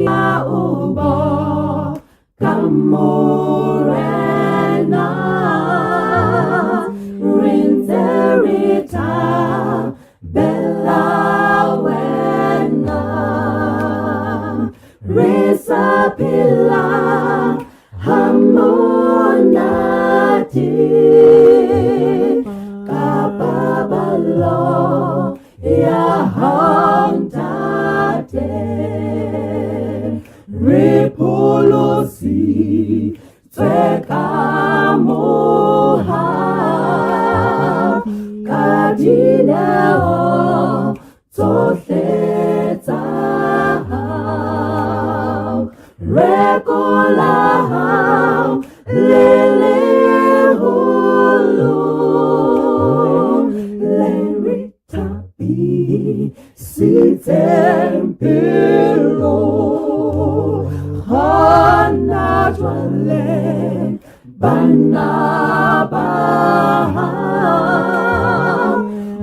ubo kamurena rinzerita bella wena resapila hamonati kapabalo ya hantate repolosi tsekamoha kadineo tsohletsa rekola leleholo leritabi sitempilo hanajwale banabaha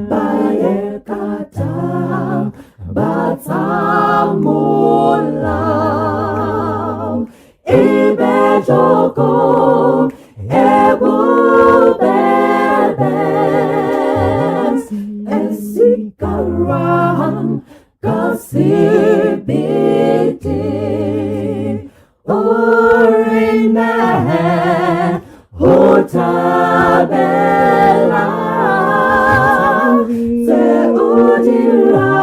bayekata batamula ibejoko ebubebes esikaram kasibiti orine hutabela seudira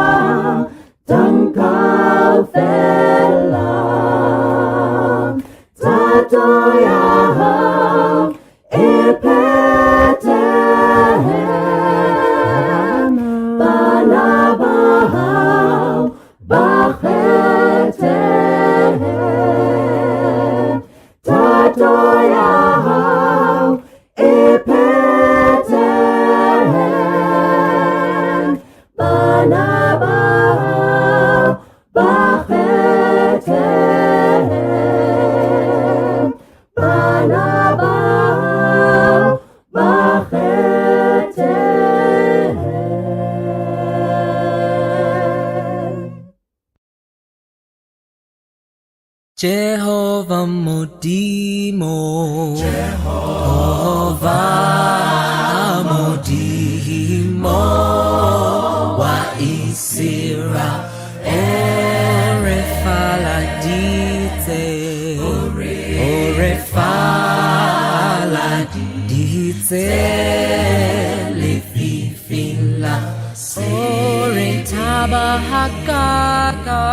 tankafela tatoya ipete banabaha bachete tatoya ipete banabaha bachete Jehovah Modimo, Jehovah Modimo, wa isira orefaladite, orefaladite, lefifila, oretabahakaka,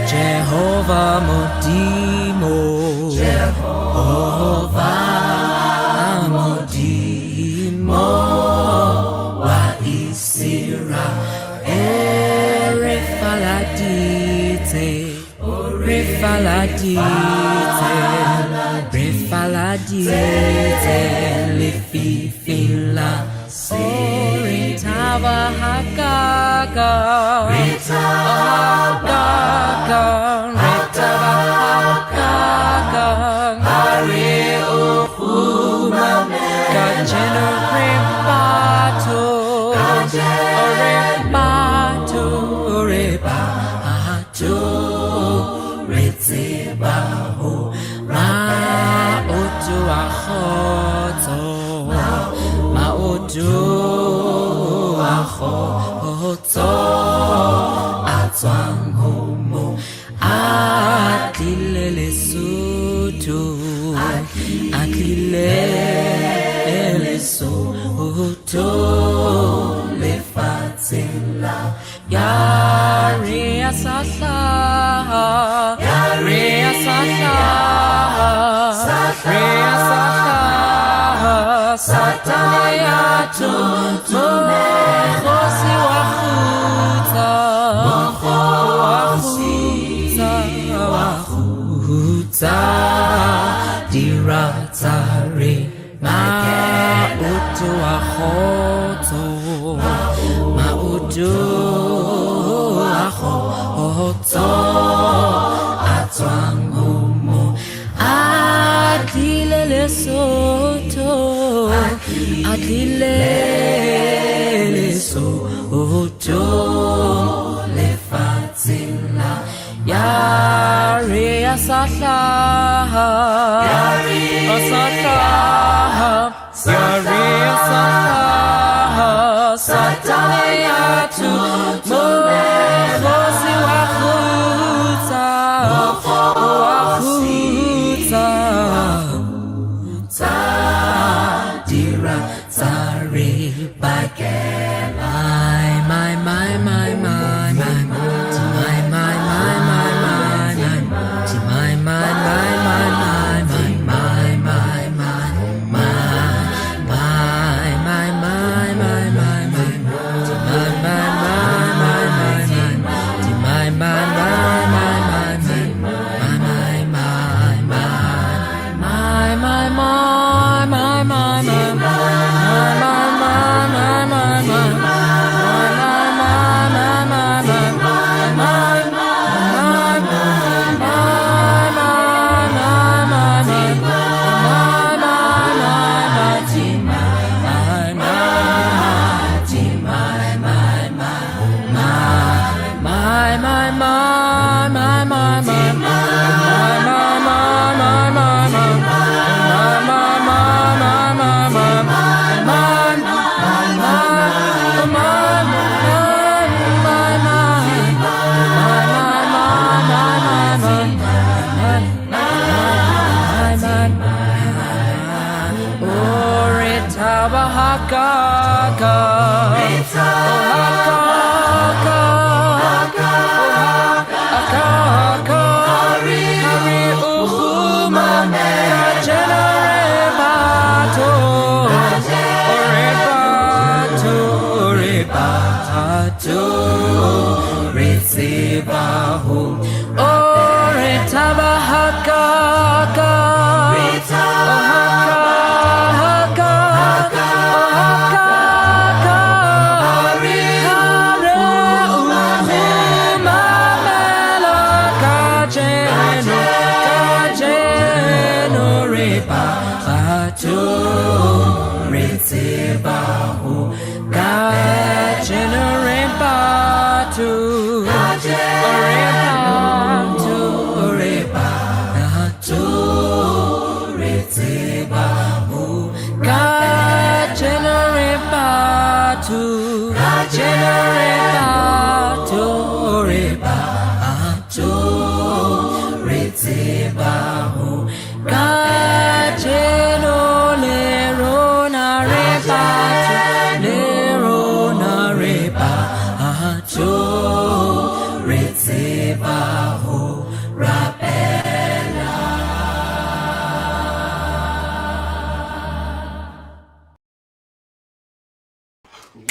Jehovah Modimo, Jehovah Modimo, wa isira refaladite, refaladite, lefifila, oritava hakaga, Sataya tuntume khosi wahuta diratare Mautu ahoto, mautu ahoto, atwang homo, adile lesoto, adile lesoto, lefatila, yari asatla, yari asatla. Sataniatu Mofosi Wachuta Dira Tari Bagela my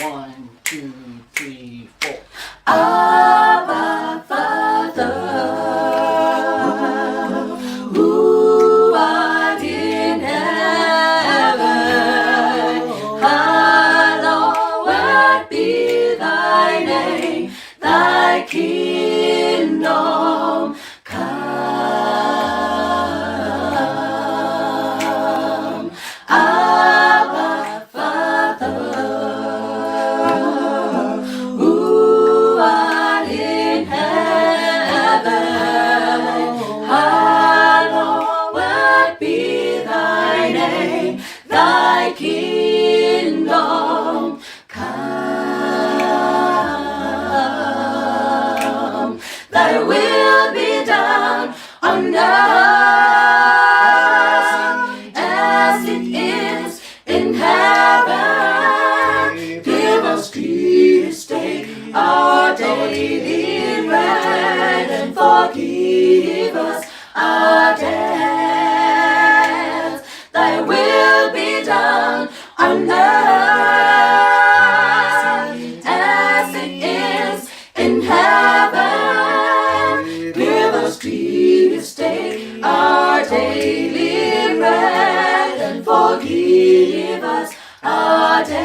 One, two, three, four. Abba, Father, who art in heaven, hallowed be thy name, thy kingdom come. Abba, Father, who art in heaven, hallowed be thy name, thy kingdom come. Thy will be done on earth as it is in heaven. Give us this day our daily bread, and forgive us our debts. Thy will be done on earth as it is in heaven. Give us this day our daily bread, and forgive dance.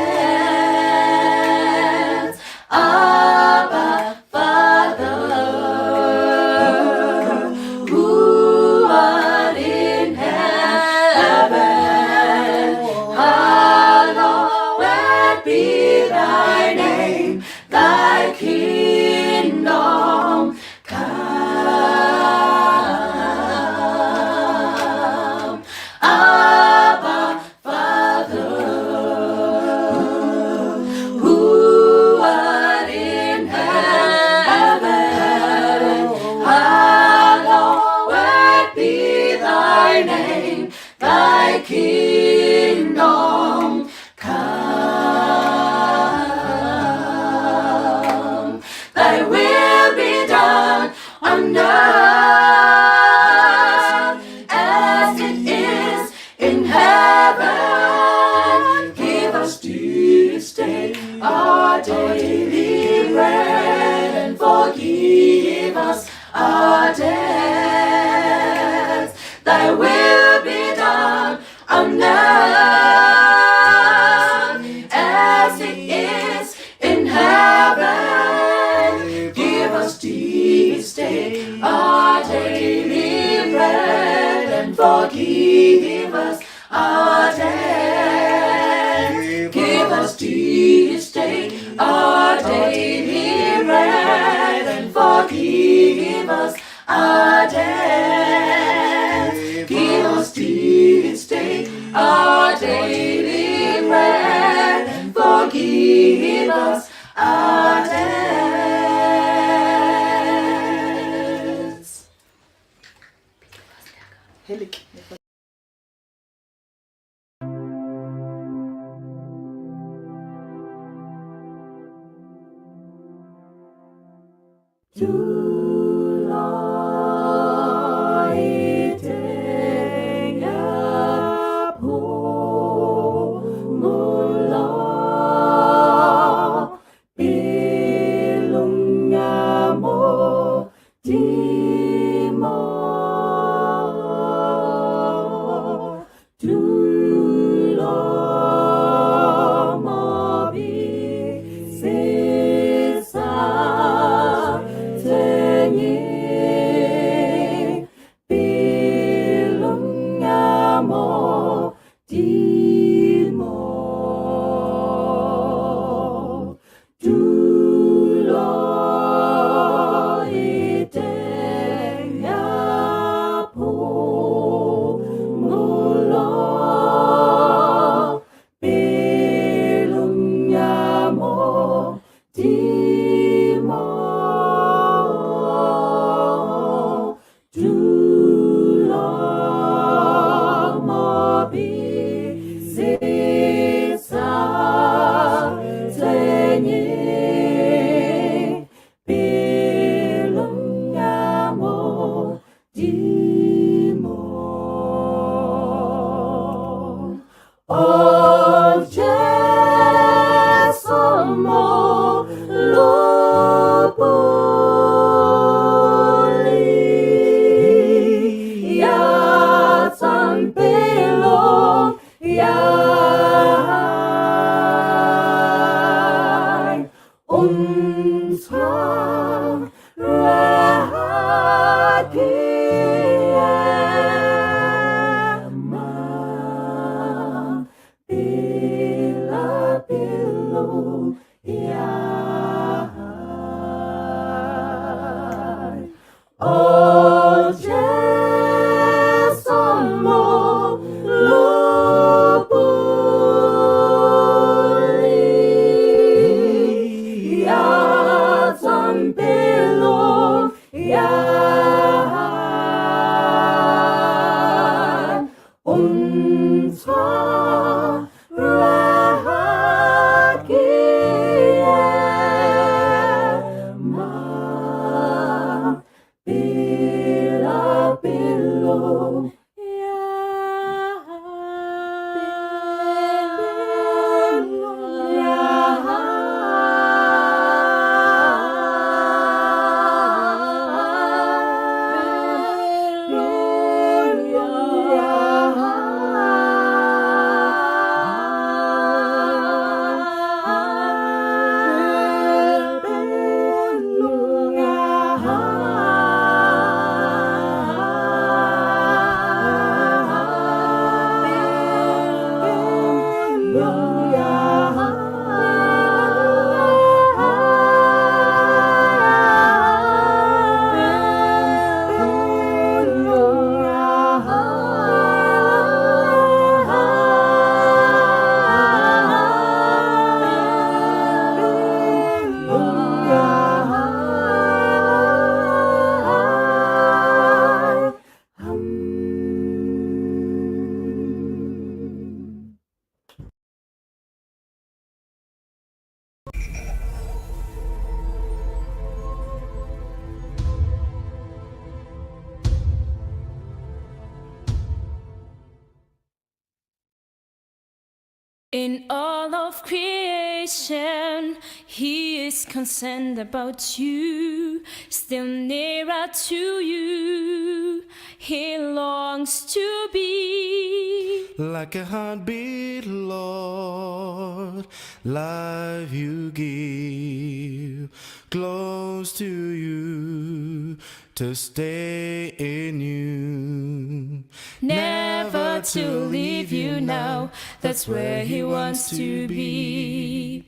Abba, Father, who art in heaven, hallowed be thy name. Thy kingdom come. Abba, Father, who art in heaven, hallowed be thy name. Thy kingdom come. Thy will be done on earth as it is in heaven. Give us this day our daily bread, and forgive us our debts. Thy will be done on earth as it is in heaven. Give us this day our daily bread, and forgive us our debts. Give us this day our daily bread, and forgive us our debts. Give us this day our daily bread, and forgive us our debts. In all of creation, He is concerned about you, still nearer to you. He longs to be like a heartbeat, Lord, life you give, close to you, to stay in you. never to leave you now. That's where He wants to be.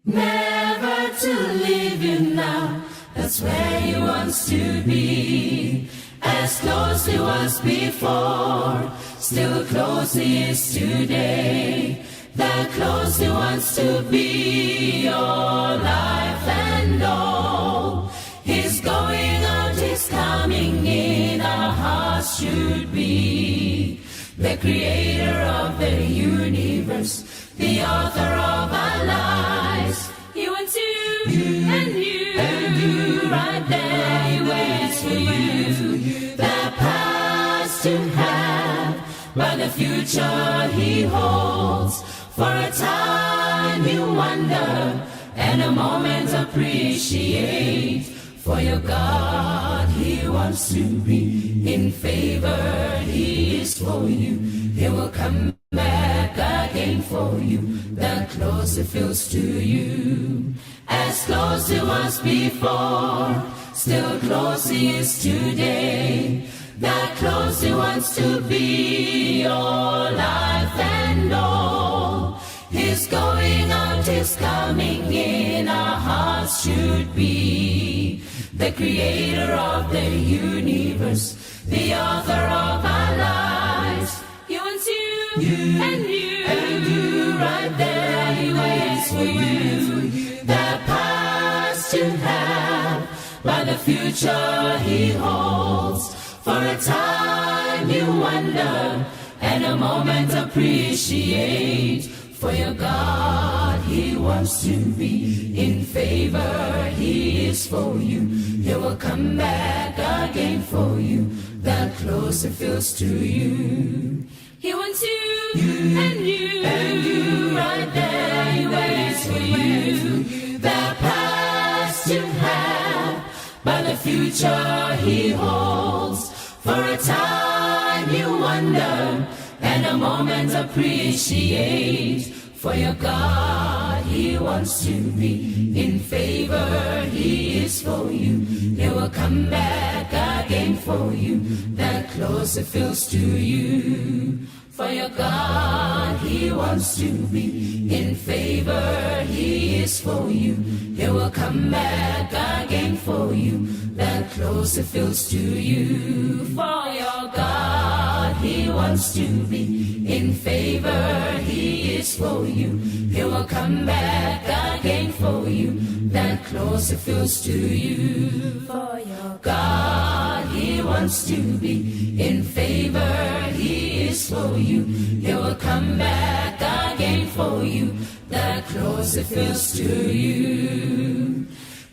Never to leave you now. That's where He wants to be. As close He was before, still close He is today. That close He wants to be, your life and all. He's going out, He's coming in, our hearts should be. The creator of the universe, the author of our lives. He wants you and you right there. He waits for you. The past to have, but the future He holds. For a time you wonder, and a moment appreciate. For your God, He wants to be in favor. He is for you. He will come back again for you. The closer He feels to you, as close He was before, still close He is today. That close He wants to be, your life and all. He's going out, He's coming in, our hearts should be. The creator of the universe, the author of our lives. He wants you and you right there. He waits for you. The past to have, but the future He holds. For a time you wonder, and a moment appreciate. For your God, He wants to be in favor. He is for you. He will come back again for you. The closer He feels to you. He wants you and you right there. He waits for you. The past to have, but the future He holds. For a time you wonder, and a moment appreciate. For your God, He wants to be in favor. He is for you. He will come back again for you. The closer He feels to you. For your God, He wants to be in favor. He is for you. He will come back again for you. The closer He feels to you. For your God, He wants to be in favor. He is for you. He will come back again for you. The closer He feels to you. For your God, He wants to be in favor. He is for you. He will come back again for you. The closer He feels to you.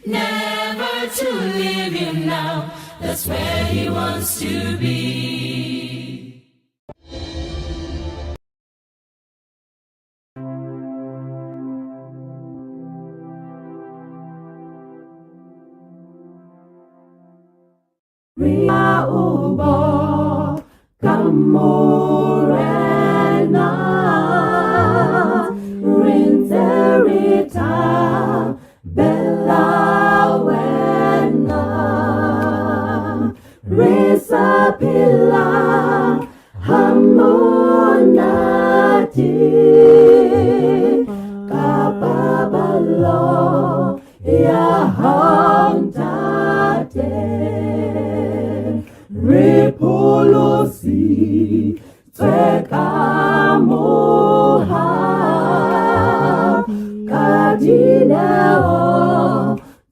Never to leave you now. That's where He wants to be. Ria ubo kamorena rinserita bella wena resapila hamonati kapabalo ya hantate Repolosi Twekamoha Kadineo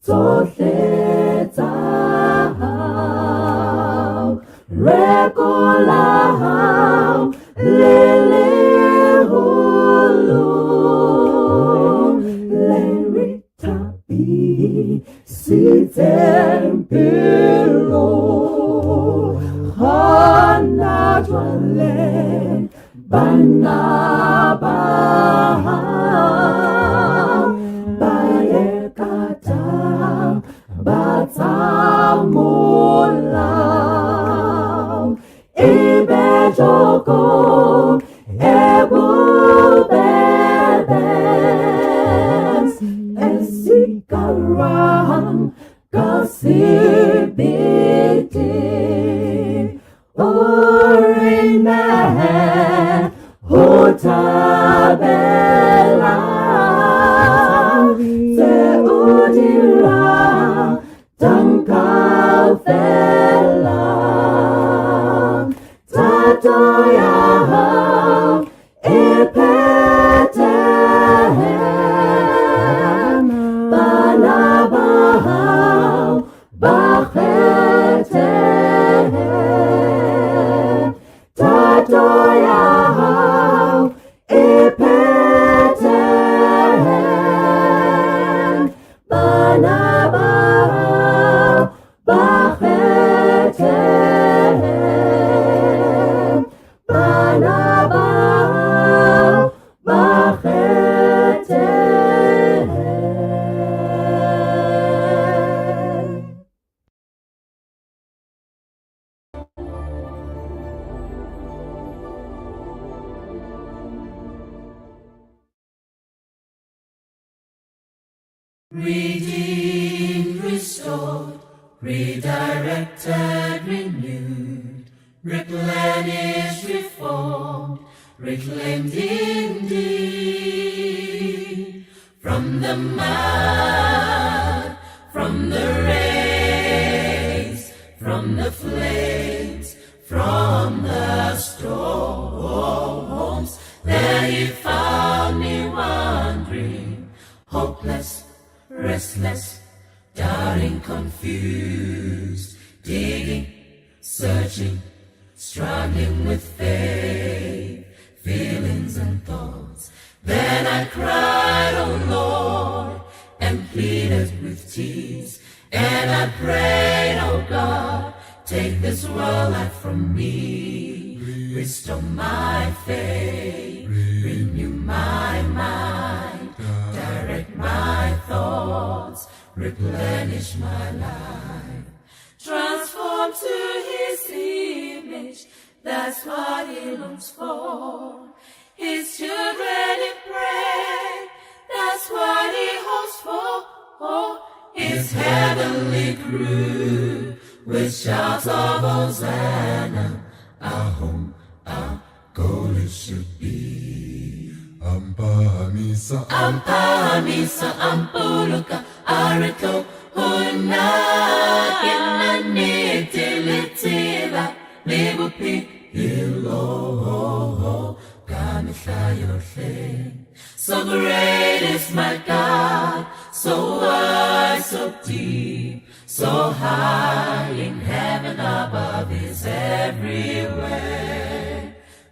Tohleta Rekola Lele Hulu Leritabi Sitempiro Hanadwale Banaba thabela se o dira tanka fela tato ya hao e pete bana ba hao ba khete tato ya hao e pete bana ba hao ba khete bana ba hao ba khete. Redeemed, restored, redirected, renewed, replenished, reformed, reclaimed indeed. From the mud, from the rays, from the flames, from the storms, there He found me wandering, hopeless, restless, doubting, confused, digging, searching, struggling with faith, feelings and thoughts. Then I cried, oh Lord, and pleaded with tears, and I prayed, oh God, take this world life from me, restore my faith, renew my mind, direct my thoughts, replenish my life, transform to His image. That's what He longs for. His children in prayer. That's what He hopes for. Oh, His heavenly crew with shouts of Hosanna. Our home, our goal it should be. Ampamisa, Ampamisa, ampuluka, arito, huna, kinanitiletila, libupi, ilo, gamify your faith. So great is my God, so wide, so deep, so high in heaven above is everywhere.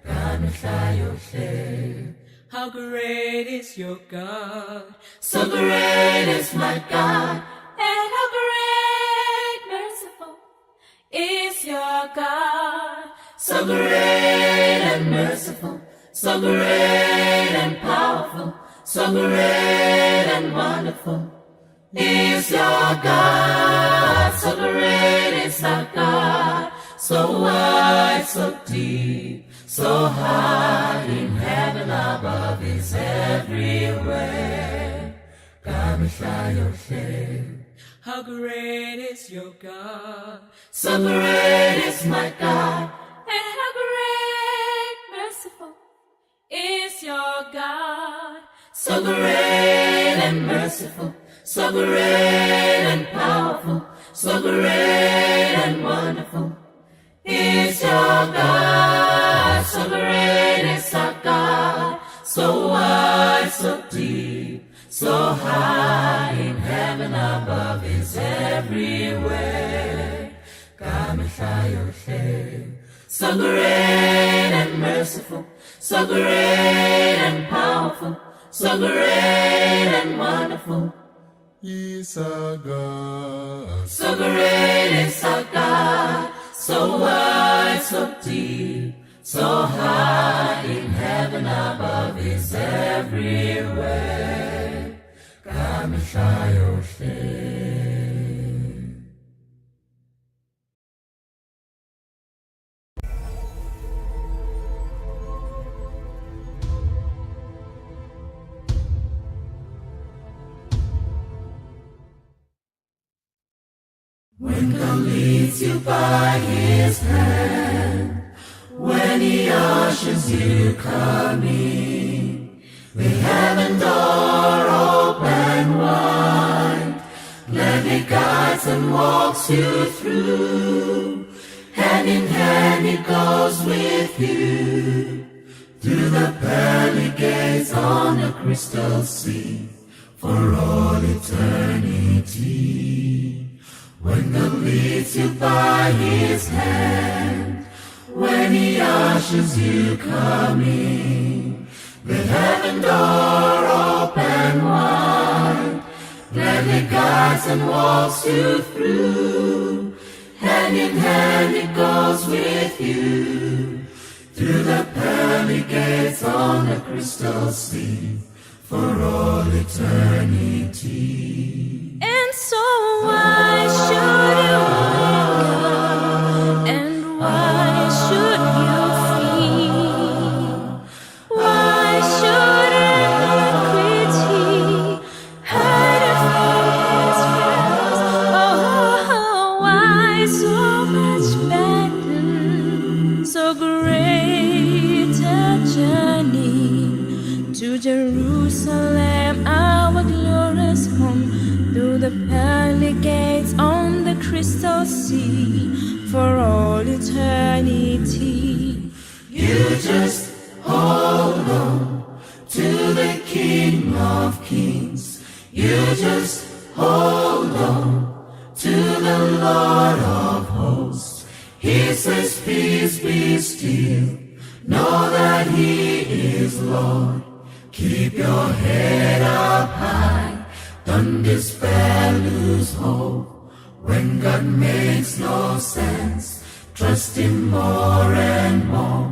Gamify your faith. How great is your God? So great is my God, and how great, merciful is your God. So great and merciful, so great and powerful, so great and wonderful is your God. So great is our God, so wide, so deep, so high in heaven above is everywhere. God, we fly your faith. How great is your God? So great is my God, and how great, merciful is your God. So great and merciful, so great and powerful, so great and wonderful is your God. So great is our God, so wide, so deep, so high in heaven above is everywhere. God, may fly your faith. So great and merciful, so great and powerful, so great and wonderful. Isaga, So great is our God, so wide, so deep, so high in heaven above is everywhere. God, may fly your faith. When God leads you by His hand, when He ushers ashes you coming, with heaven door open wide, gladly guides and walks you through. Hand in hand he goes with you, through the pearly gates on the crystal sea, for all eternity. When God leads you by his hand, when he ushers you coming, with heaven door open wide, gladly guides and walks you through. Hand in hand he goes with you, through the pearly gates on the crystal sea, for all eternity. And so why should you linger? And why should you feel? Why should iniquity hide from his face? Oh, why so much burden, so great a journey to Jerusalem, our glorious home, through the pearly gates on the crystal sea, for all eternity. You just hold on to the King of Kings. You just hold on to the Lord of hosts. He says, peace be still. Know that he is Lord. Keep your head up high. Don't despair, lose hope. When God makes no sense, trust him more and more.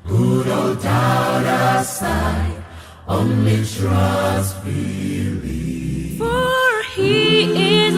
Put all doubt aside, only trust, believe. For he is